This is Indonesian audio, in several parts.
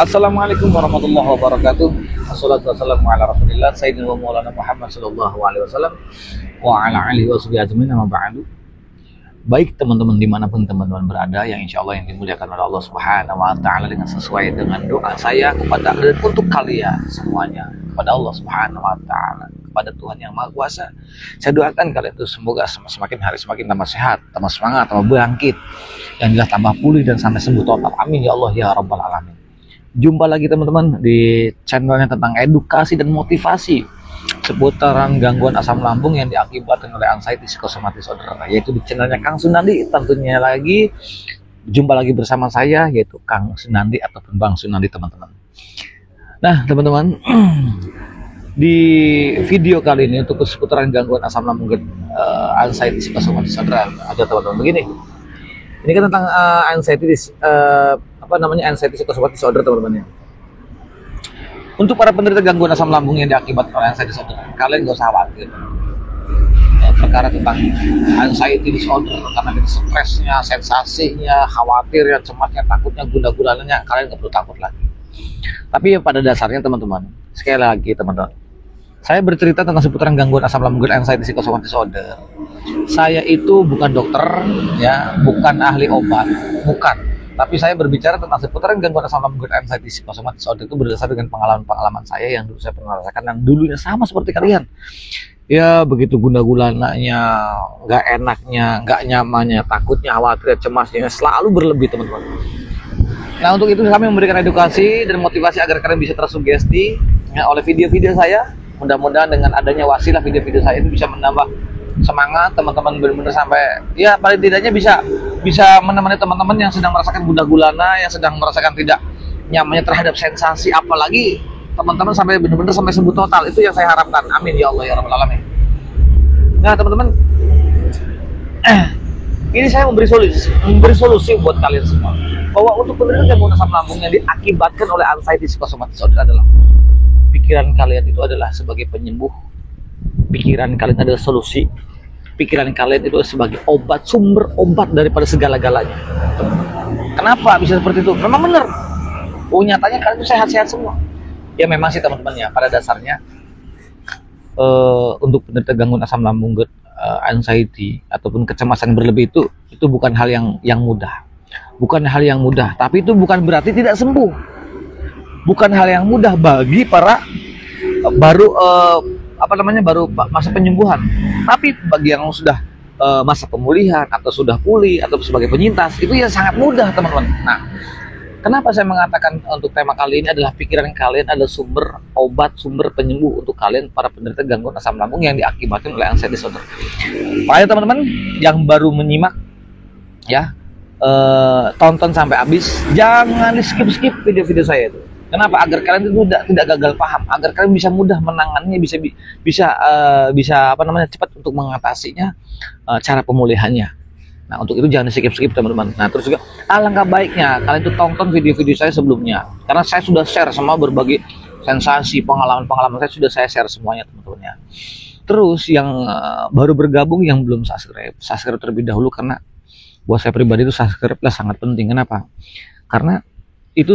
Assalamualaikum warahmatullahi wabarakatuh. Assalatu wassalamu ala rasulillah Sayyidina wa maulana Muhammad sallallahu alaihi wasallam wa ala alihi wa sahbihi ajmain, amma ba'du. Baik teman-teman, dimanapun teman-teman berada, yang insya Allah yang dimuliakan oleh Allah Subhanahu wa Ta'ala, dengan sesuai dengan doa saya kepada dan untuk kalian semuanya, kepada Allah Subhanahu wa Ta'ala, kepada Tuhan yang Maha Kuasa, saya doakan kalian itu semoga semakin hari semakin tambah sehat, tambah semangat, tambah bangkit, yang jelas tambah pulih dan sampai sembuh total. Amin ya Allah ya Rabbal Alamin. Jumpa lagi teman-teman di channelnya tentang edukasi dan motivasi seputaran gangguan asam lambung yang diakibatkan oleh anxiety psikosomatis disorder, yaitu di channelnya Kang Sunandi. Tentunya lagi jumpa lagi bersama saya, yaitu Kang Sunandi ataupun Bang Sunandi teman-teman. Nah teman-teman, di video kali ini untuk seputaran gangguan asam lambung anxiety psikosomatis disorder ada teman-teman begini. Ini kan tentang anxiety anxiety psikosomatis disorder teman-teman ya. Untuk para penderita gangguan asam lambung yang diakibatkan oleh anxiety disorder, kalian gak usah khawatir. Perkara tentang anxiety disorder, karena itu stresnya, sensasinya, khawatirnya, cemasnya, takutnya, gunda-gulananya, kalian gak perlu takut lagi. Tapi pada dasarnya teman-teman, sekali lagi teman-teman, saya bercerita tentang seputaran gangguan asam lambung anxiety psikosomatis disorder. Saya itu bukan dokter, ya, bukan ahli obat, bukan. Tapi saya berbicara tentang seputaran gangguan asam lambung anxiety psikosomatis disorder itu berdasarkan dengan pengalaman-pengalaman saya yang dulu saya pernah rasakan, yang dulunya sama seperti kalian. Ya begitu guna-gulananya, nggak enaknya, nggak nyamannya, takutnya, khawatir, cemasnya selalu berlebih teman-teman. Nah untuk itu kami memberikan edukasi dan motivasi agar kalian bisa tersugesti ya, oleh video-video saya. Mudah-mudahan dengan adanya wasilah video-video saya itu bisa menambah semangat teman-teman, benar-benar sampai ya paling tidaknya bisa menemani teman-teman yang sedang merasakan gundah gulana, yang sedang merasakan tidak nyamannya terhadap sensasi, apalagi teman-teman sampai benar-benar sampai sembuh total. Itu yang saya harapkan. Amin ya Allah ya Rabbal Alamin. Nah teman-teman, ini saya memberi solusi buat kalian semua, bahwa untuk penderita gangguan asam lambung yang diakibatkan oleh anxiety psikosomatis disorder adalah pikiran kalian itu adalah sebagai penyembuh, pikiran kalian adalah solusi, pikiran kalian itu sebagai obat, sumber obat daripada segala-galanya. Kenapa bisa seperti itu? Memang benar. Oh nyatanya kalian itu sehat-sehat semua. Ya memang sih teman-teman ya, pada dasarnya untuk penderita gangguan asam lambung anxiety ataupun kecemasan berlebih itu bukan hal yang mudah. Bukan hal yang mudah, tapi itu bukan berarti tidak sembuh. Bukan hal yang mudah bagi para baru masa penyembuhan. Tapi bagi yang sudah masa pemulihan atau sudah pulih atau sebagai penyintas, itu ya sangat mudah teman-teman. Nah, kenapa saya mengatakan untuk tema kali ini adalah pikiran kalian adalah sumber obat, sumber penyembuh untuk kalian para penderita gangguan asam lambung yang diakibatkan oleh anxiety disorder. Makanya teman-teman yang baru menyimak ya, tonton sampai habis, jangan di skip video-video saya itu. Kenapa? Agar kalian itu tidak gagal paham, agar kalian bisa mudah menanganinya, bisa cepat untuk mengatasinya, cara pemulihannya. Nah untuk itu jangan di skip teman-teman. Nah terus juga alangkah baiknya kalian itu tonton video-video saya sebelumnya, karena saya sudah share semua berbagai sensasi, pengalaman saya sudah saya share semuanya teman-teman ya. Terus yang baru bergabung yang belum subscribe terlebih dahulu, karena buat saya pribadi itu subscribe lah sangat penting. Kenapa? Karena itu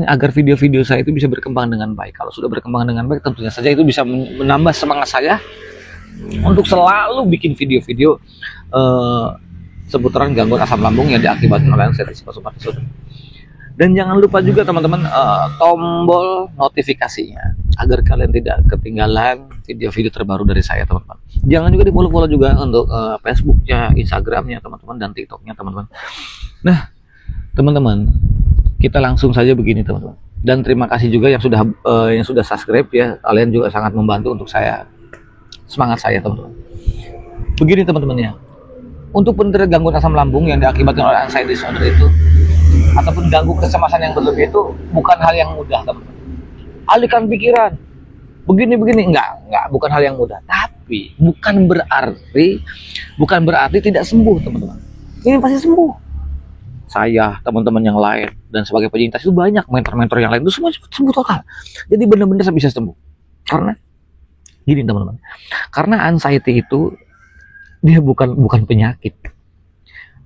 agar video-video saya itu bisa berkembang dengan baik. Kalau sudah berkembang dengan baik, tentunya saja itu bisa menambah semangat saya untuk selalu bikin video-video seputaran gangguan asam lambung yang diakibatkan oleh anxiety psikosomatis disorder. Dan jangan lupa juga teman-teman tombol notifikasinya agar kalian tidak ketinggalan video-video terbaru dari saya teman-teman. Jangan juga di-follow juga untuk Facebooknya, Instagramnya teman-teman, dan TikToknya teman-teman. Nah teman-teman, kita langsung saja begini teman-teman. Dan terima kasih juga yang sudah subscribe ya. Kalian juga sangat membantu untuk saya, semangat saya teman-teman. Begini teman-teman ya. Untuk penderita gangguan asam lambung yang diakibatkan oleh anxiety disorder itu ataupun gangguan kecemasan yang berlebih itu bukan hal yang mudah teman-teman. Alihkan pikiran. Begini bukan hal yang mudah. Tapi bukan berarti tidak sembuh teman-teman. Ini pasti sembuh. Saya, teman-teman yang lain, dan sebagai penyintas itu banyak mentor-mentor yang lain itu semua sembuh total. Jadi benar-benar bisa sembuh. Karena gini teman-teman, karena anxiety itu dia bukan penyakit.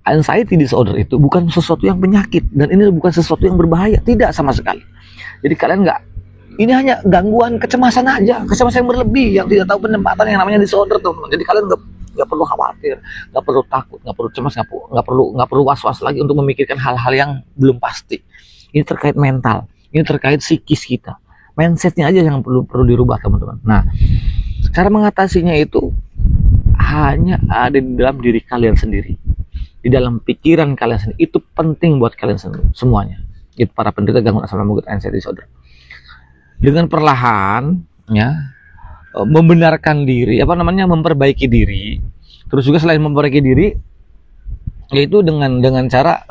Anxiety disorder itu bukan sesuatu yang penyakit, dan ini bukan sesuatu yang berbahaya, tidak sama sekali. Jadi kalian nggak, ini hanya gangguan kecemasan aja, kecemasan yang berlebih yang tidak tahu penempatan yang namanya disorder tuh. Jadi kalian nggak perlu khawatir, nggak perlu takut, nggak perlu cemas, nggak perlu was-was lagi untuk memikirkan hal-hal yang belum pasti. Ini terkait mental, ini terkait psikis kita, mindsetnya aja yang perlu dirubah teman-teman. Nah, cara mengatasinya itu hanya ada di dalam diri kalian sendiri, di dalam pikiran kalian sendiri. Itu penting buat kalian semuanya. Itu para penderita gangguan asam lambung anxiety disorder. Dengan perlahan, ya, membenarkan diri, memperbaiki diri. Terus juga selain memperbaiki diri, yaitu dengan cara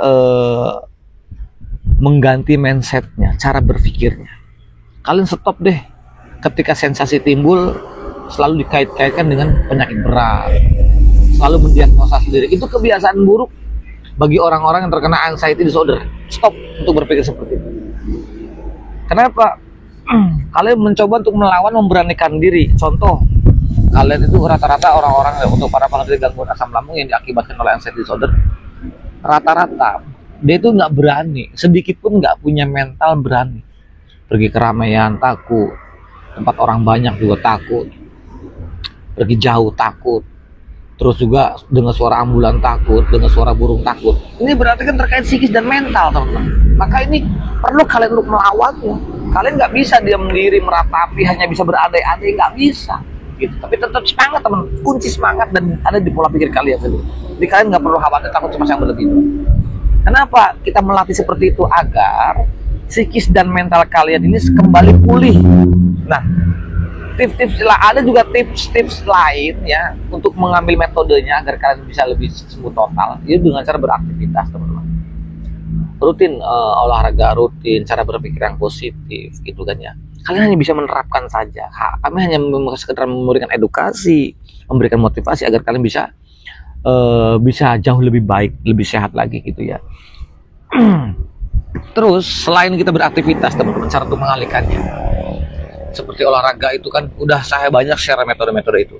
mengganti mindsetnya, cara berpikirnya. Kalian stop deh ketika sensasi timbul selalu dikait-kaitkan dengan penyakit berat, selalu mendiagnosa sendiri. Itu kebiasaan buruk bagi orang-orang yang terkena anxiety disorder. Stop untuk berpikir seperti itu. Kenapa? Kalian mencoba untuk melawan, memberanikan diri. Contoh, kalian itu rata-rata orang-orang, untuk para penderita gangguan asam lambung yang diakibatkan oleh anxiety disorder, rata-rata dia itu nggak berani, sedikit pun nggak punya mental berani. Pergi ke keramaian takut, tempat orang banyak juga takut, pergi jauh takut, terus juga dengar suara ambulan takut, dengar suara burung takut. Ini berarti kan terkait psikis dan mental, teman-teman. Maka ini perlu kalian untuk melawannya. Kalian nggak bisa diam diri meratapi, hanya bisa berandai-andai, nggak bisa gitu. Tapi tetap semangat, teman. Kunci semangat dan ada di pola pikir kalian sendiri. Jadi kalian nggak perlu khawatir takut cemas yang berlebih. Kenapa kita melatih seperti itu? Agar psikis dan mental kalian ini kembali pulih. Nah, ada juga tips-tips lain ya untuk mengambil metodenya agar kalian bisa lebih sembuh total. Itu dengan cara beraktivitas, teman-teman. Rutin olahraga rutin, cara berpikir yang positif, gitu kan ya. Kalian hanya bisa menerapkan saja. Kami hanya sekedar memberikan edukasi, memberikan motivasi agar kalian bisa jauh lebih baik, lebih sehat lagi gitu ya. Terus selain kita beraktivitas, teman-teman, cara untuk mengalihkannya seperti olahraga itu kan udah saya banyak share metode-metode itu.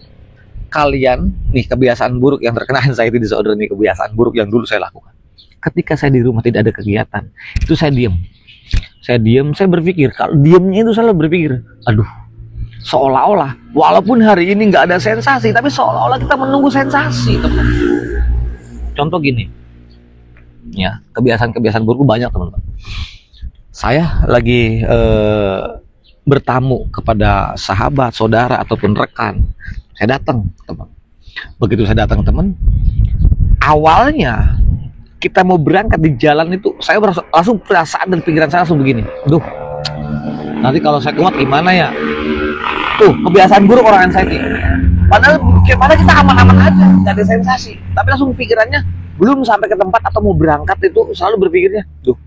Kalian nih, kebiasaan buruk yang terkena anxiety disorder nih, kebiasaan buruk yang dulu saya lakukan. Ketika saya di rumah tidak ada kegiatan, itu saya diam, saya berpikir. Kalau diamnya itu selalu berpikir, aduh, seolah-olah walaupun hari ini nggak ada sensasi, tapi seolah-olah kita menunggu sensasi, teman. Contoh gini, ya, kebiasaan buruk banyak, teman-teman. Saya lagi bertamu kepada sahabat, saudara ataupun rekan. Saya datang, teman. Begitu saya datang, teman, awalnya kita mau berangkat di jalan itu, saya langsung perasaan dan pikiran saya langsung begini, duh, nanti kalau saya kuat gimana ya? Tuh, kebiasaan buruk orang anxiety. Padahal kita aman-aman aja, nggak ada sensasi, tapi langsung pikirannya belum sampai ke tempat atau mau berangkat itu selalu berpikirnya, duh,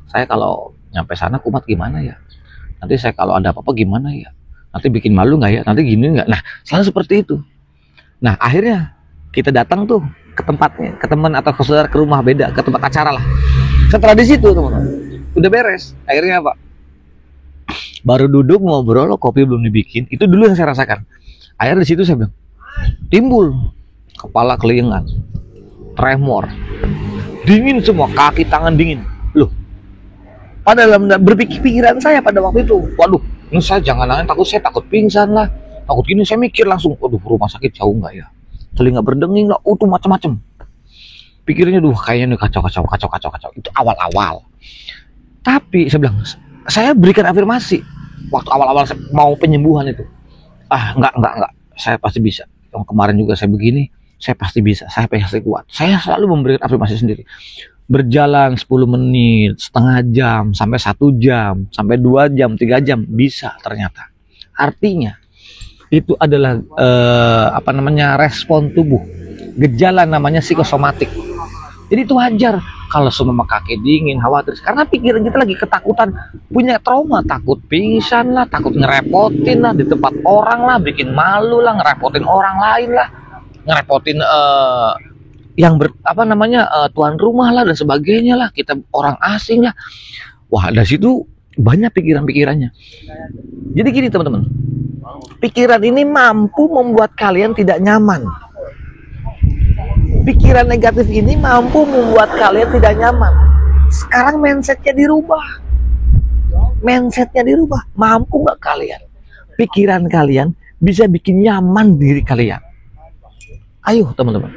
saya kalau nyampe sana kumat gimana ya? Nanti saya kalau ada apa-apa gimana ya? Nanti bikin malu nggak ya? Nanti gini nggak? Nah, selalu seperti itu. Nah, akhirnya kita datang tuh ke tempatnya, ke teman atau ke saudara, ke rumah, beda, ke tempat acara lah. Setelah di situ, teman-teman, udah beres. Akhirnya apa? Baru duduk ngobrol, kopi belum dibikin. Itu dulu yang saya rasakan. Akhirnya di situ saya bilang, timbul kepala keliengan, tremor, dingin semua, kaki tangan dingin. Loh, pada dalam berpikiran saya pada waktu itu, waduh, ini saya jangan-jangan saya takut pingsan lah, takut gini. Saya mikir langsung, waduh, rumah sakit jauh nggak ya? Telinga berdenging lah, tuh macam-macam. Pikirnya, duh, kayaknya nih kacau. Itu awal-awal. Tapi saya bilang, saya berikan afirmasi waktu awal-awal mau penyembuhan itu. Enggak, saya pasti bisa. Yang kemarin juga saya begini, saya pasti bisa, saya pasti kuat. Saya selalu memberikan afirmasi sendiri. Berjalan 10 menit, setengah jam, sampai 1 jam, sampai 2 jam, 3 jam, bisa ternyata. Artinya itu adalah respon tubuh, gejala namanya psikosomatik. Jadi itu wajar kalau semua kaki dingin, khawatir, karena pikiran kita lagi ketakutan, punya trauma, takut pingsan lah, takut ngerepotin lah di tempat orang lah, bikin malu lah, ngerepotin orang lain lah, ngerepotin tuan rumah lah dan sebagainya lah, kita orang asing lah. Wah, dari situ banyak pikiran-pikirannya. Jadi gini, teman-teman, pikiran ini mampu membuat kalian tidak nyaman. Pikiran negatif ini mampu membuat kalian tidak nyaman. Sekarang mindsetnya dirubah. Mindsetnya dirubah. Mampu nggak kalian? Pikiran kalian bisa bikin nyaman diri kalian. Ayo teman-teman.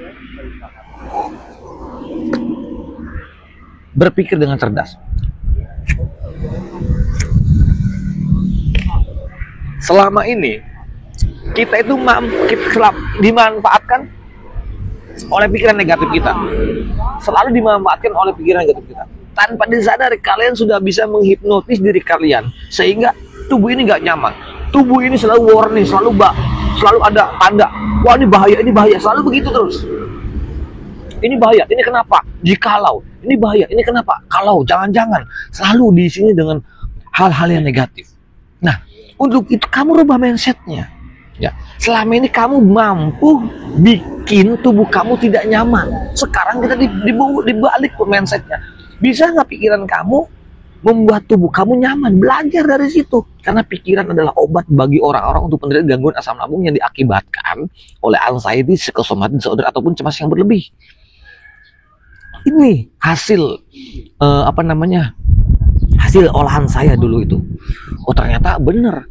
Berpikir dengan cerdas. Selama ini kita itu dimanfaatkan oleh pikiran negatif kita. Selalu dimanfaatkan oleh pikiran negatif kita. Tanpa disadari kalian sudah bisa menghipnotis diri kalian sehingga tubuh ini nggak nyaman. Tubuh ini selalu warning, selalu ada tanda. Wah, ini bahaya, selalu begitu terus. Ini bahaya, ini kenapa? Jikalau, ini bahaya, ini kenapa? Kalau, jangan-jangan, selalu di sini dengan hal-hal yang negatif. Nah, untuk itu kamu rubah mindsetnya. Ya, selama ini kamu mampu bikin tubuh kamu tidak nyaman. Sekarang kita dibalik mindsetnya. Bisa nggak pikiran kamu membuat tubuh kamu nyaman? Belajar dari situ. Karena pikiran adalah obat bagi orang-orang untuk penderita gangguan asam lambung yang diakibatkan oleh anxiety, psychosomatic disorder ataupun cemas yang berlebih. Ini hasil hasil olahan saya dulu itu. Oh, ternyata bener.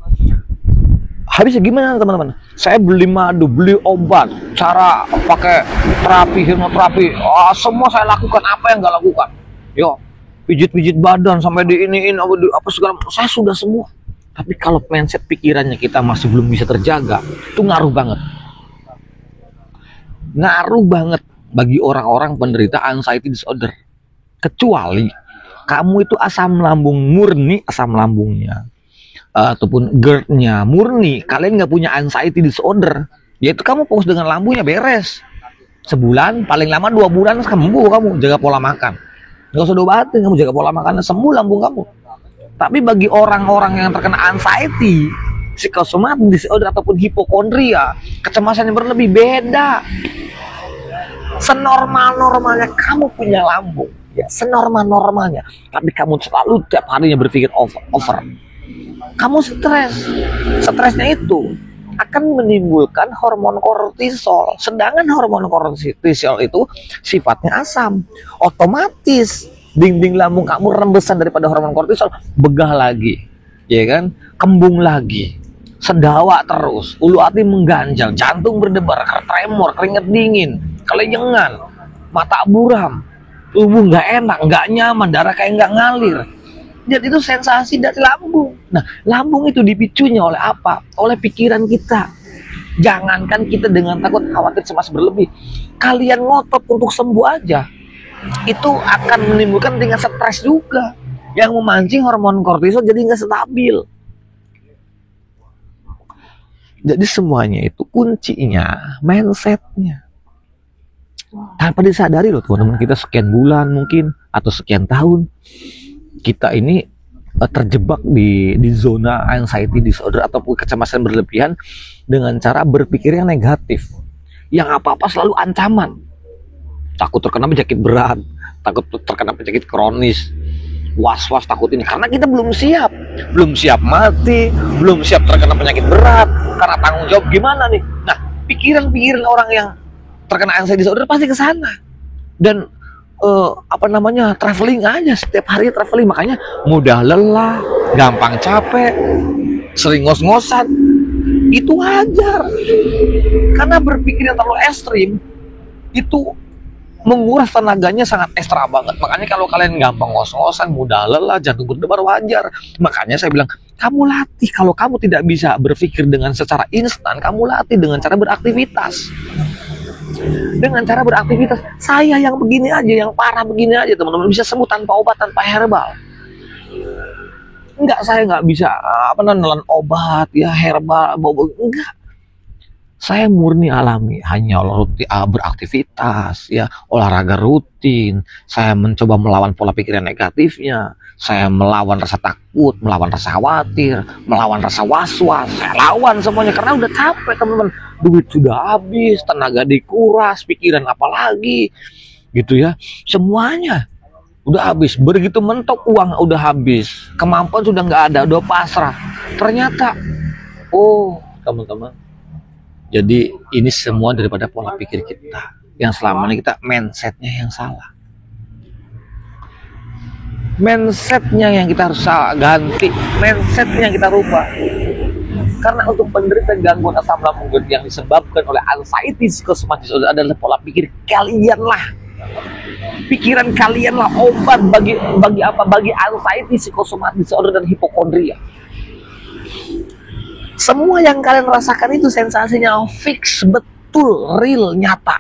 Habisnya gimana teman-teman? Saya beli madu, beli obat, cara pakai terapi, hipnoterapi, semua saya lakukan. Apa yang nggak lakukan? Yo, pijit-pijit badan sampai diiniin apa segala, saya sudah semua. Tapi kalau mindset pikirannya kita masih belum bisa terjaga, itu ngaruh banget. Ngaruh banget bagi orang-orang penderita anxiety disorder. Kecuali kamu itu asam lambung murni, asam lambungnya ataupun GERD-nya murni, kalian nggak punya anxiety disorder, yaitu kamu fokus dengan lambungnya beres. Sebulan, paling lama 2 bulan sembuh kamu, jaga pola makan. Nggak usah diobatin, kamu jaga pola makan, sembuh lambung kamu. Tapi bagi orang-orang yang terkena anxiety, psychosomatic disorder ataupun hipokondria, kecemasan yang berlebih, beda. Senormal-normalnya kamu punya lambung, ya senormal-normalnya. Tapi kamu selalu tiap harinya berpikir over. Kamu stresnya itu akan menimbulkan hormon kortisol. Sedangkan hormon kortisol itu sifatnya asam. Otomatis dinding lambung kamu rembesan daripada hormon kortisol, begah lagi, ya kan? Kembung lagi, sendawa terus, ulu hati mengganjal, jantung berdebar, tremor, keringat dingin, kelejengan, mata buram, tubuh nggak enak, nggak nyaman, darah kayak nggak ngalir. Jadi itu sensasi dari lambung. Nah, lambung itu dipicunya oleh apa? Oleh pikiran kita. Jangankan kita dengan takut, khawatir, cemas berlebih, kalian ngotot untuk sembuh aja, itu akan menimbulkan dengan stres juga, yang memancing hormon kortisol jadi nggak stabil. Jadi semuanya itu kuncinya mindsetnya. Tanpa disadari loh teman-teman, kita sekian bulan mungkin atau sekian tahun kita ini terjebak di zona anxiety disorder ataupun kecemasan berlebihan dengan cara berpikir yang negatif, yang apa-apa selalu ancaman. Takut terkena penyakit berat, takut terkena penyakit kronis, was-was takut ini, karena kita belum siap mati, belum siap terkena penyakit berat, karena tanggung jawab gimana nih. Nah, pikiran-pikiran orang yang terkena anxiety disorder pasti ke sana. Dan traveling aja, setiap hari traveling, makanya mudah lelah, gampang capek, sering ngos-ngosan. Itu wajar, karena berpikir yang terlalu ekstrim itu menguras tenaganya sangat ekstra banget. Makanya kalau kalian gampang ngos-ngosan, mudah lelah, jantung berdebar, wajar. Makanya saya bilang, kamu latih. Kalau kamu tidak bisa berpikir dengan secara instan, kamu latih dengan cara beraktivitas. Dengan cara beraktivitas, saya yang begini aja, yang parah begini aja teman-teman, bisa sembuh tanpa obat, tanpa herbal. Saya nggak bisa nelan obat ya, herbal, enggak. Saya murni alami, hanya beraktivitas ya, olahraga rutin. Saya mencoba melawan pola pikiran negatifnya. Saya melawan rasa takut, melawan rasa khawatir, melawan rasa was-was. Saya lawan semuanya karena udah capek teman-teman. Duit sudah habis, tenaga dikuras, pikiran apalagi gitu ya. Semuanya udah habis. Begitu mentok uang udah habis, kemampuan sudah nggak ada, udah pasrah. Ternyata, teman-teman, jadi ini semua daripada pola pikir kita Yang selama ini kita mindsetnya yang salah. Mindsetnya yang kita harus ganti, mindsetnya yang kita rubah. Karena untuk penderita gangguan asam lambung yang disebabkan oleh anxiety psychosomatic disorder adalah pola pikir kalianlah. Pikiran kalianlah obat bagi apa? Bagi anxiety psychosomatic disorder dan hipokondria. Semua yang kalian rasakan itu sensasinya fix, betul, real, nyata.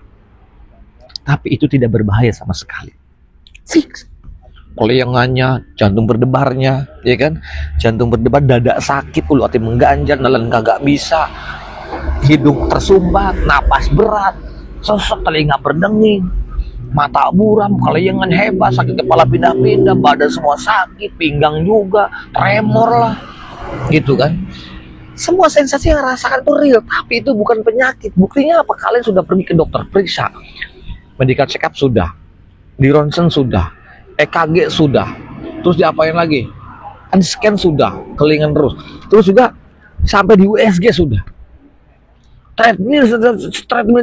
Tapi itu tidak berbahaya sama sekali. Fix. Keleyangannya, jantung berdebarnya, ya kan? Jantung berdebar, dada sakit, ulu hati mengganjal, nelan kagak bisa, hidung tersumbat, napas berat, sesek, telinga berdenging, mata buram, keleyangan hebat, sakit kepala pindah-pindah, badan semua sakit, pinggang juga, tremor lah, gitu kan? Semua sensasi yang rasakan itu real, tapi itu bukan penyakit. Buktinya apa? Kalian sudah pergi ke dokter, periksa, medical check up sudah, di ronsen sudah, EKG sudah, terus diapain lagi? Scan sudah, kelingan terus juga sampai di USG sudah, treadmill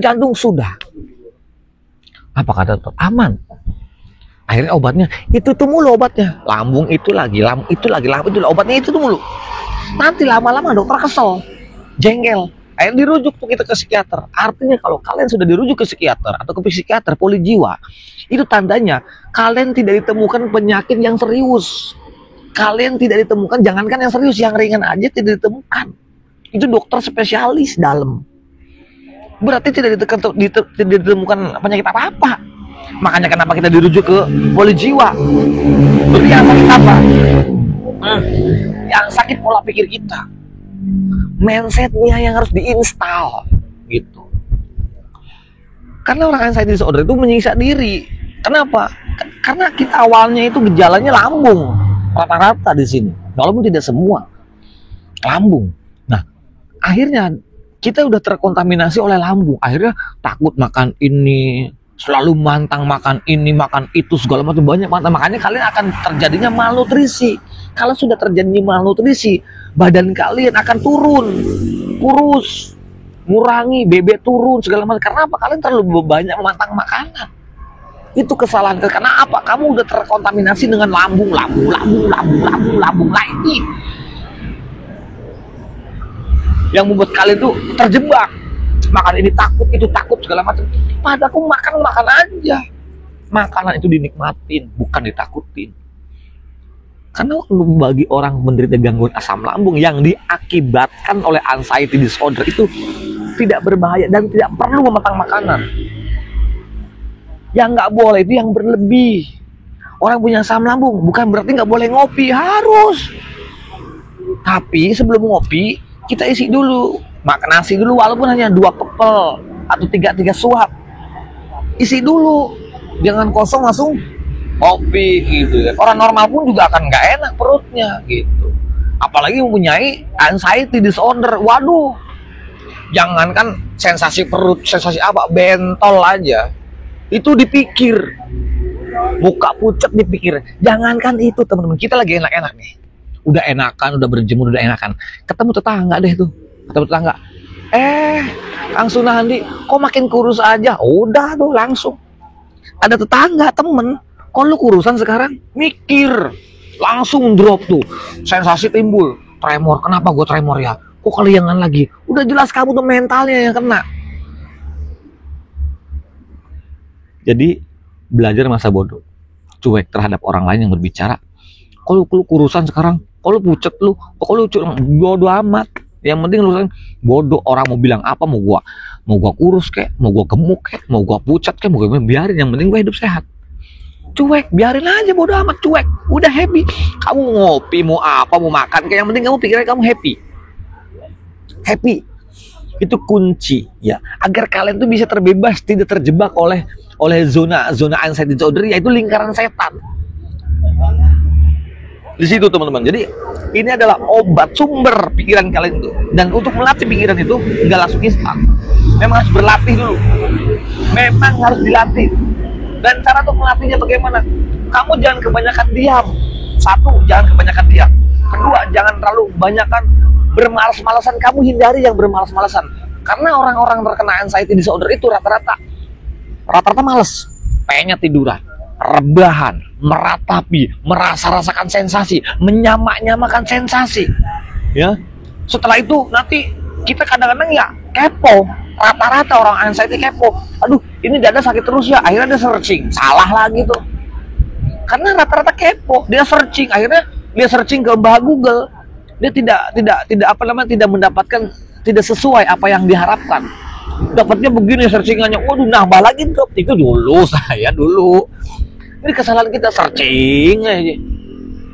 jantung sudah. Apa kata dokter? Aman. Akhirnya obatnya itu tuh mulu obatnya, lambung itu lagi, obatnya itu tuh mulu. Nanti lama-lama dokter kesel, jengkel. Akhirnya dirujuk tuh kita ke psikiater. Artinya kalau kalian sudah dirujuk ke psikiater atau ke psikiater poli jiwa, itu tandanya kalian tidak ditemukan penyakit yang serius. Kalian tidak ditemukan, jangankan yang serius, yang ringan aja tidak ditemukan. Itu dokter spesialis dalam. Berarti tidak ditemukan penyakit apa-apa. Makanya kenapa kita dirujuk ke poli jiwa? Berarti yang sakit apa? Yang sakit pola pikir kita. Mindsetnya yang harus diinstal gitu. Karena orang anxiety disorder itu menyiksa diri. Kenapa? Karena kita awalnya itu gejalanya lambung rata-rata di sini, walaupun tidak semua lambung. Nah, akhirnya kita udah terkontaminasi oleh lambung. Akhirnya takut makan ini, selalu mantang makan ini, makan itu, segala macam banyak mantang. Makanya kalian akan terjadinya malnutrisi. Kalau sudah terjadi malnutrisi, badan kalian akan turun, kurus, ngurangi, bebek turun, segala macam. Karena apa? Kalian terlalu banyak mantang makanan. Itu kesalahan. Karena apa? Kamu udah terkontaminasi dengan lambung lagi. Yang membuat kalian tuh terjebak. Makan ini takut, itu takut, segala macam. Padahal aku makan aja. Makanan itu dinikmatin, bukan ditakutin. Karena bagi orang menderita gangguan asam lambung yang diakibatkan oleh anxiety disorder itu tidak berbahaya dan tidak perlu mematang makanan. Yang nggak boleh itu yang berlebih. Orang punya asam lambung bukan berarti nggak boleh ngopi, harus. Tapi sebelum ngopi kita isi dulu, makan nasi dulu walaupun hanya 2 kepel atau 3 suap. Isi dulu, jangan kosong langsung kopi gitu kan. Orang normal pun juga akan nggak enak perutnya gitu. Apalagi mempunyai anxiety disorder. Waduh, jangankan sensasi perut, sensasi apa, bentol aja itu dipikir, muka pucat dipikir. Jangankan itu teman-teman, kita lagi enak-enak nih, udah enakan, udah berjemur, udah enakan, ketemu tetangga deh tuh, ketemu tetangga, Kang Sunandi kok makin kurus aja, udah tuh langsung ada tetangga temen, kok lu kurusan sekarang, mikir langsung drop tuh, sensasi timbul, tremor. Kenapa gue tremor ya, kok keliangan lagi, udah jelas kamu tuh mentalnya yang kena. Jadi belajar masa bodoh, cuek terhadap orang lain yang berbicara. Kok lu kurusan sekarang, kok lu pucet lu, kok lu bodoh amat. Yang penting lu bodoh, orang mau bilang apa, mau gua kurus kek, mau gua gemuk kek, mau gua pucat kek, mau gua biarin, yang penting gua hidup sehat. Cuek, biarin aja, bodoh amat, cuek, udah happy. Kamu ngopi, mau apa, mau makan kek, yang penting kamu pikirin kamu happy. Itu kunci ya, agar kalian tuh bisa terbebas, tidak terjebak oleh zona anxiety disorder, yaitu lingkaran setan. Di situ teman-teman. Jadi ini adalah obat sumber pikiran kalian itu. Dan untuk melatih pikiran itu nggak langsung instan. Memang harus berlatih dulu. Memang harus dilatih. Dan cara untuk melatihnya bagaimana? Kamu jangan kebanyakan diam. 1, jangan kebanyakan diam. 2, jangan terlalu kebanyakan bermalas-malasan. Kamu hindari yang bermalas-malasan. Karena orang-orang terkena anxiety disorder itu rata-rata rata-rata males, pengennya tiduran, rebahan, meratapi, merasa-rasakan sensasi, menyamak-nyamakan sensasi. Ya, setelah itu nanti kita kadang-kadang ya kepo. Rata-rata orang anxiety kepo. Aduh, ini dada sakit terus ya. Akhirnya dia searching, salah lagi tuh. Karena rata-rata kepo, dia searching. Akhirnya dia searching ke bah Google. Dia tidak mendapatkan, tidak sesuai apa yang diharapkan. Dapatnya begini searchingannya, waduh nambah lagi tuh. Itu dulu saya dulu. Ini kesalahan kita searching aja.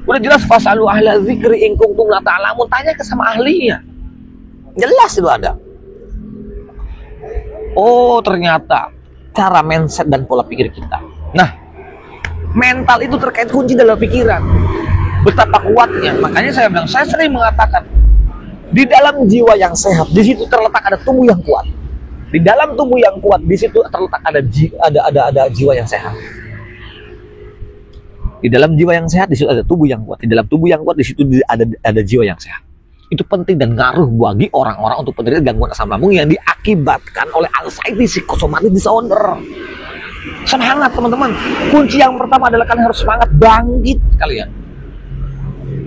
Udah jelas fasalu ahla dzikri in kuntum la ta'lamun, tanya ke sama ahlinya. Jelas itu ada. Oh, ternyata cara mindset dan pola pikir kita. Nah, mental itu terkait kunci dalam pikiran. Betapa kuatnya. Makanya saya bilang, saya sering mengatakan, di dalam jiwa yang sehat, di situ terletak ada tubuh yang kuat. Di dalam tubuh yang kuat, di situ terletak ada jiwa yang sehat. Di dalam jiwa yang sehat, di situ ada tubuh yang kuat. Di dalam tubuh yang kuat, di situ ada jiwa yang sehat. Itu penting dan ngaruh bagi orang-orang untuk penderita gangguan asam lambung yang diakibatkan oleh anxiety psychosomatic disorder. Semangat teman-teman. Kunci yang pertama adalah kalian harus semangat, bangkit kalian.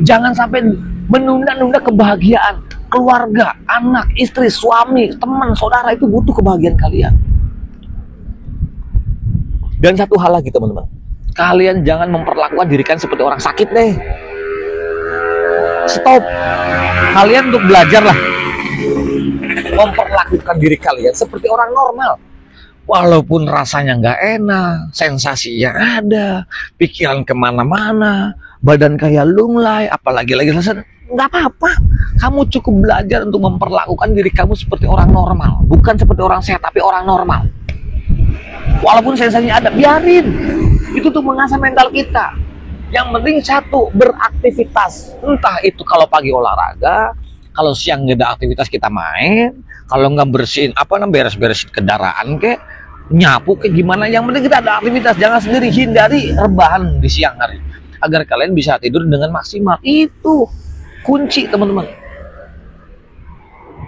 Jangan sampai menunda-nunda kebahagiaan. Keluarga, anak, istri, suami, teman, saudara itu butuh kebahagiaan kalian. Dan satu hal lagi teman-teman. Kalian jangan memperlakukan diri kalian seperti orang sakit deh. Stop. Kalian untuk belajar lah memperlakukan diri kalian seperti orang normal. Walaupun rasanya nggak enak, sensasinya ada, pikiran kemana-mana, badan kayak lunglai, apalagi lagi selesai, nggak apa-apa. Kamu cukup belajar untuk memperlakukan diri kamu seperti orang normal, bukan seperti orang sehat, tapi orang normal. Walaupun sensasinya ada, biarin. Itu tuh mengasah mental kita. Yang penting satu, beraktivitas. Entah itu kalau pagi olahraga, kalau siang nggak ada aktivitas kita main, kalau nggak bersihin beres-beresin kendaraan kek, nyapu kek gimana. Yang penting kita ada aktivitas, jangan sendiri. Hindari rebahan di siang hari agar kalian bisa tidur dengan maksimal. Itu kunci teman-teman.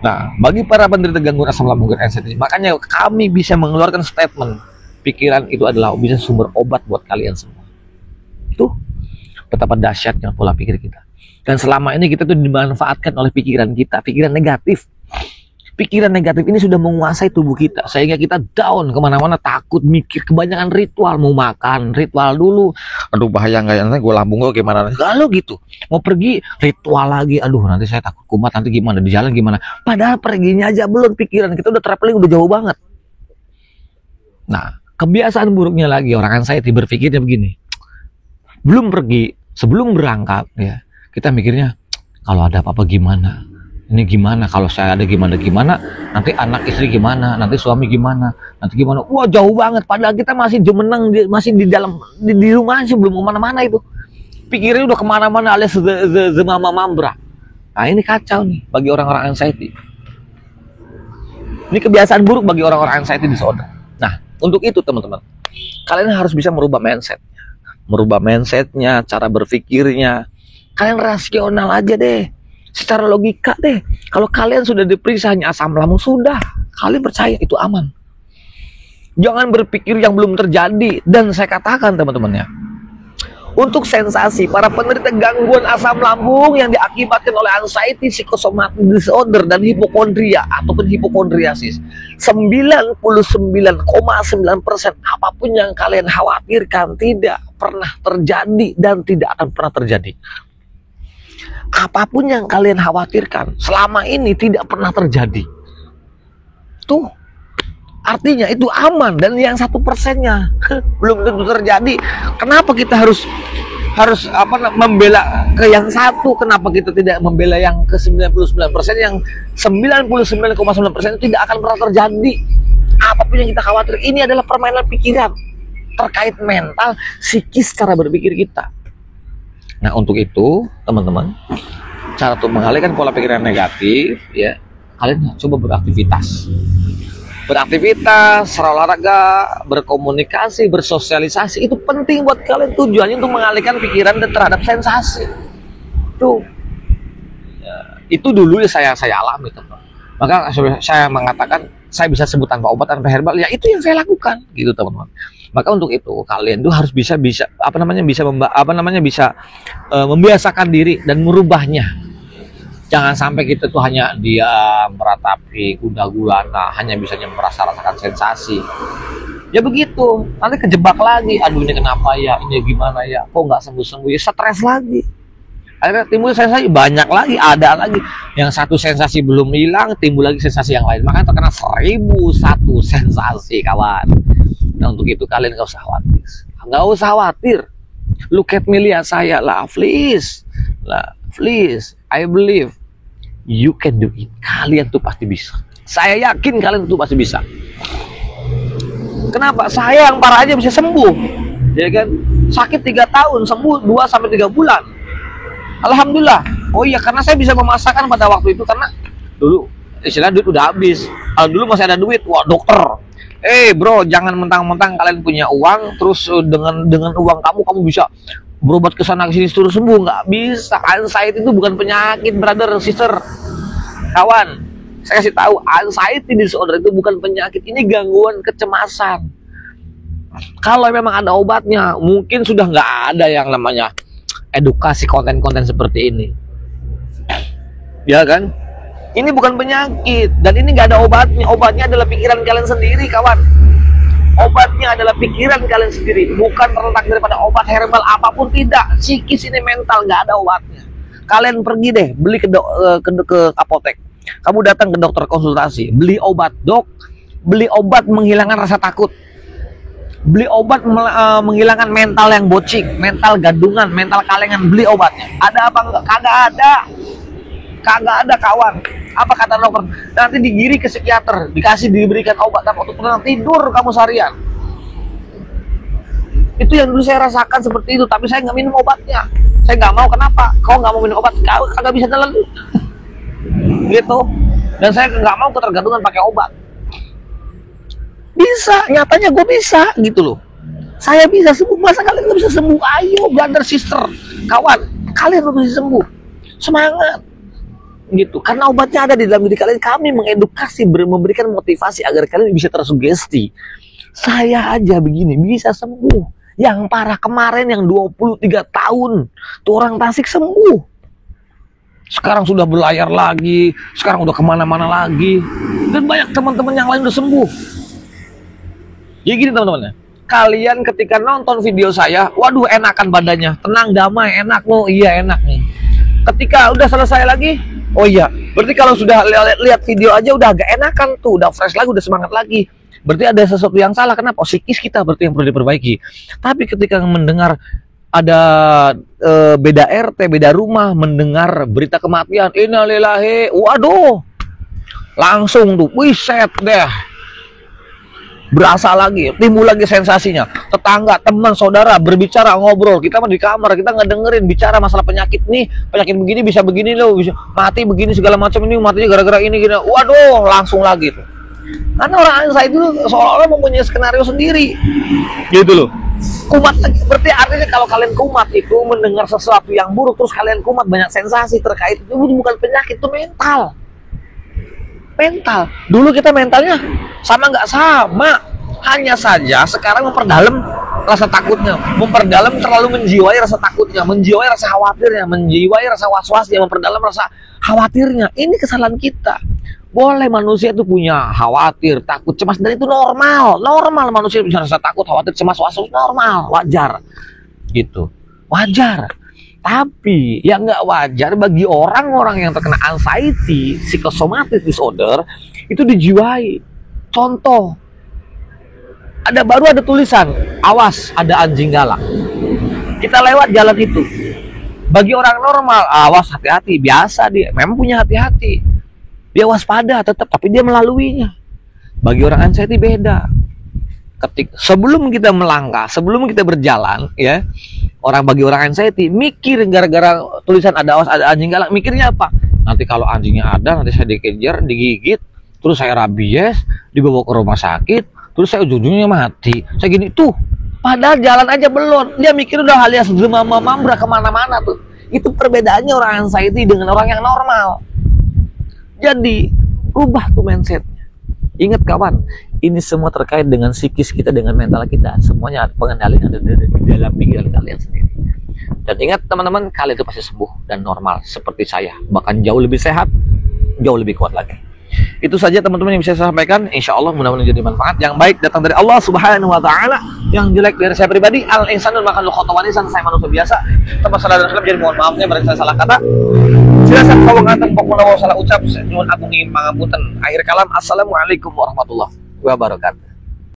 Nah, bagi para penderita gangguan asam lambung dan anxiety, makanya kami bisa mengeluarkan statement, pikiran itu adalah bisa sumber obat buat kalian semua. Itu betapa dahsyatnya pola pikir kita. Dan selama ini kita tuh dimanfaatkan oleh pikiran kita, pikiran negatif. Pikiran negatif ini sudah menguasai tubuh kita, sehingga kita down kemana-mana, takut, mikir, kebanyakan ritual. Mau makan, ritual dulu. Aduh bahaya nggak ya, nanti gue lambung gue gimana. Lalu gitu, mau pergi, ritual lagi. Aduh nanti saya takut kumat, nanti gimana, di jalan gimana. Padahal perginya aja belum, pikiran kita udah traveling, udah jauh banget. Nah, kebiasaan buruknya lagi, orang anxiety berpikirnya begini. Belum pergi, sebelum berangkat, ya kita mikirnya, kalau ada apa-apa gimana? Ini gimana, kalau saya ada gimana, nanti anak istri gimana, nanti suami gimana, nanti gimana. Wah jauh banget, padahal kita masih jemenang, masih di dalam, di rumah sih, belum kemana-mana itu. Pikirnya udah kemana-mana alias zemama mambra. Nah ini kacau nih, bagi orang-orang anxiety. Ini kebiasaan buruk bagi orang-orang anxiety disorder. Nah, untuk itu teman-teman, kalian harus bisa merubah mindsetnya, cara berpikirnya. Kalian rasional aja deh. Secara logika deh, kalau kalian sudah diperiksa hanya asam lambung, sudah, kalian percaya itu aman. Jangan berpikir yang belum terjadi. Dan saya katakan teman-teman ya, untuk sensasi para penderita gangguan asam lambung yang diakibatkan oleh anxiety psychosomatic disorder dan hipokondria ataupun hipokondriasis, 99,9% apapun yang kalian khawatirkan tidak pernah terjadi dan tidak akan pernah terjadi. Apapun yang kalian khawatirkan selama ini tidak pernah terjadi. Tuh, artinya itu aman. Dan yang 1%-nya belum tentu terjadi. Kenapa kita harus membela ke yang satu? Kenapa kita tidak membela yang ke 99%? Yang 99,9% tidak akan pernah terjadi. Apapun yang kita khawatir, ini adalah permainan pikiran terkait mental, psikis, cara berpikir kita. Nah untuk itu teman-teman, cara untuk mengalihkan pola pikiran negatif ya, kalian coba beraktivitas, olahraga, berkomunikasi, bersosialisasi. Itu penting buat kalian, tujuannya untuk mengalihkan pikiran dan terhadap sensasi. Tuh ya, itu dulu saya alami teman. Maka saya mengatakan saya bisa sembuh tanpa obat, tanpa herbal, ya itu yang saya lakukan gitu teman-teman. Maka untuk itu kalian tuh harus bisa membiasakan diri dan merubahnya. Jangan sampai kita tuh hanya diam, meratapi, kuda gulana, hanya bisanya rasakan sensasi. Ya begitu, nanti kejebak lagi. Aduh ini kenapa ya, ini gimana ya, kok nggak sembuh-sembuh, ya stres lagi. Akhirnya timbul sensasi banyak lagi, ada lagi. Yang satu sensasi belum hilang, timbul lagi sensasi yang lain. Makanya terkena 1001 sensasi kawan. Nah untuk itu kalian nggak usah khawatir. Nggak usah khawatir. Look at me, lihat saya lah, please. Lah, please. I believe you can do it. Kalian tuh pasti bisa. Saya yakin kalian tuh pasti bisa. Kenapa? Saya yang parah aja bisa sembuh. Ya kan? Sakit 3 tahun, sembuh 2-3 bulan. Alhamdulillah. Oh iya, karena saya bisa memasakkan pada waktu itu, karena dulu istilah duit udah habis. Kalau dulu masih ada duit, wah dokter. Bro, jangan mentang-mentang kalian punya uang terus dengan uang kamu bisa berobat ke sana ke sini terus sembuh. Nggak bisa. Anxiety itu bukan penyakit, brother, sister, kawan. Saya kasih tahu, anxiety disorder itu bukan penyakit, ini gangguan kecemasan. Kalau memang ada obatnya, mungkin sudah nggak ada yang namanya edukasi konten-konten seperti ini, ya kan? Ini bukan penyakit dan ini nggak ada obatnya. Obatnya adalah pikiran kalian sendiri, kawan. Obatnya adalah pikiran kalian sendiri, bukan terletak daripada obat herbal apapun, tidak. Psikis ini mental, nggak ada obatnya. Kalian pergi deh, beli ke apotek. Kamu datang ke dokter konsultasi, beli obat, dok. Beli obat menghilangkan rasa takut. Beli obat menghilangkan mental yang bocing, mental gadungan, mental kalengan. Beli obatnya. Ada apa enggak? Kagak ada kawan. Apa kata dokter? Nanti digiri ke psikiater, diberikan obat, tapi untuk tenang tidur kamu seharian. Itu yang dulu saya rasakan seperti itu, tapi saya nggak minum obatnya. Saya nggak mau. Kenapa? Kau nggak mau minum obat? Kau kagak bisa telan. Gitu. Dan saya nggak mau ketergantungan pakai obat. Bisa, nyatanya gue bisa gitu loh. Saya bisa sembuh, masa kalian nggak bisa sembuh? Ayo brother, sister, kawan, kalian harus bisa sembuh. Semangat gitu, karena obatnya ada di dalam diri kalian. Kami mengedukasi, memberikan motivasi agar kalian bisa tersugesti. Saya aja begini bisa sembuh. Yang parah kemarin yang 23 tahun tuh orang Tasik sembuh. Sekarang sudah berlayar lagi, sekarang udah kemana-mana lagi, dan banyak teman-teman yang lain udah sembuh. Jadi gini teman-teman, kalian ketika nonton video saya, waduh enakan badannya, tenang, damai, enak loh, iya enak nih. Ketika udah selesai lagi, oh iya, berarti kalau sudah lihat video aja udah agak enakan tuh, udah fresh lagi, udah semangat lagi. Berarti ada sesuatu yang salah. Kenapa? Psikis kita berarti yang perlu diperbaiki. Tapi ketika mendengar ada beda RT, beda rumah, mendengar berita kematian, innalillahi, waduh, langsung tuh, wiset deh, berasa lagi, timbul lagi sensasinya. Tetangga, teman, saudara berbicara, ngobrol, kita mah di kamar, kita nggak dengerin bicara masalah penyakit nih, penyakit begini bisa begini loh, bisa mati begini segala macam, ini matinya gara-gara ini gini. Waduh, langsung lagi tuh. Karena orang anxiety itu seolah-olah mempunyai skenario sendiri, gitu loh. Kumat lagi, berarti artinya kalau kalian kumat itu mendengar sesuatu yang buruk, terus kalian kumat banyak sensasi terkait itu bukan penyakit, itu mental. Mental. Dulu kita mentalnya sama nggak sama, hanya saja sekarang memperdalam rasa takutnya, memperdalam, terlalu menjiwai rasa takutnya, menjiwai rasa khawatirnya, menjiwai rasa was-wasnya, memperdalam rasa khawatirnya. Ini kesalahan kita. Boleh manusia itu punya khawatir, takut, cemas, dan itu normal. Normal manusia punya rasa takut, khawatir, cemas, was-was, normal, wajar. Gitu. Wajar. Tapi yang nggak wajar bagi orang-orang yang terkena anxiety, psychosomatic disorder, itu dijiwai. Contoh, baru ada tulisan, awas ada anjing galak. Kita lewat jalan itu. Bagi orang normal, awas hati-hati, biasa dia, memang punya hati-hati. Dia waspada tetap, tapi dia melaluinya. Bagi orang anxiety beda. Sebelum kita melangkah, sebelum kita berjalan, ya, bagi orang anxiety mikir gara-gara tulisan ada awas ada anjing galak, mikirnya apa? Nanti kalau anjingnya ada, nanti saya dikejar, digigit, terus saya rabies, dibawa ke rumah sakit, terus saya ujung-ujungnya mati. Saya gini tuh, padahal jalan aja belum. Dia mikir udah alias mamra kemana-mana tuh. Itu perbedaannya orang anxiety dengan orang yang normal. Jadi rubah tuh mindsetnya. Ingat kawan, ini semua terkait dengan psikis kita, dengan mental kita. Semuanya pengendalian ada di dalam pikiran kalian sendiri. Dan ingat teman-teman, kalian itu pasti sembuh dan normal seperti saya. Bahkan jauh lebih sehat, jauh lebih kuat lagi. Itu saja teman-teman yang bisa saya sampaikan. Insya Allah mudah-mudahan jadi manfaat. Yang baik datang dari Allah Subhanahu Wa Taala, yang jelek dari saya pribadi. Al insanul makan khotwan insan, saya manusia biasa. Tanpa salah dan salah, jadi mohon maafnya barang saya salah kata. Silakan kalau ngaten pokoknya salah ucap, nyuwun agung ingin pangapunten. Akhir kalam, assalamualaikum warahmatullahi wabarakatuh.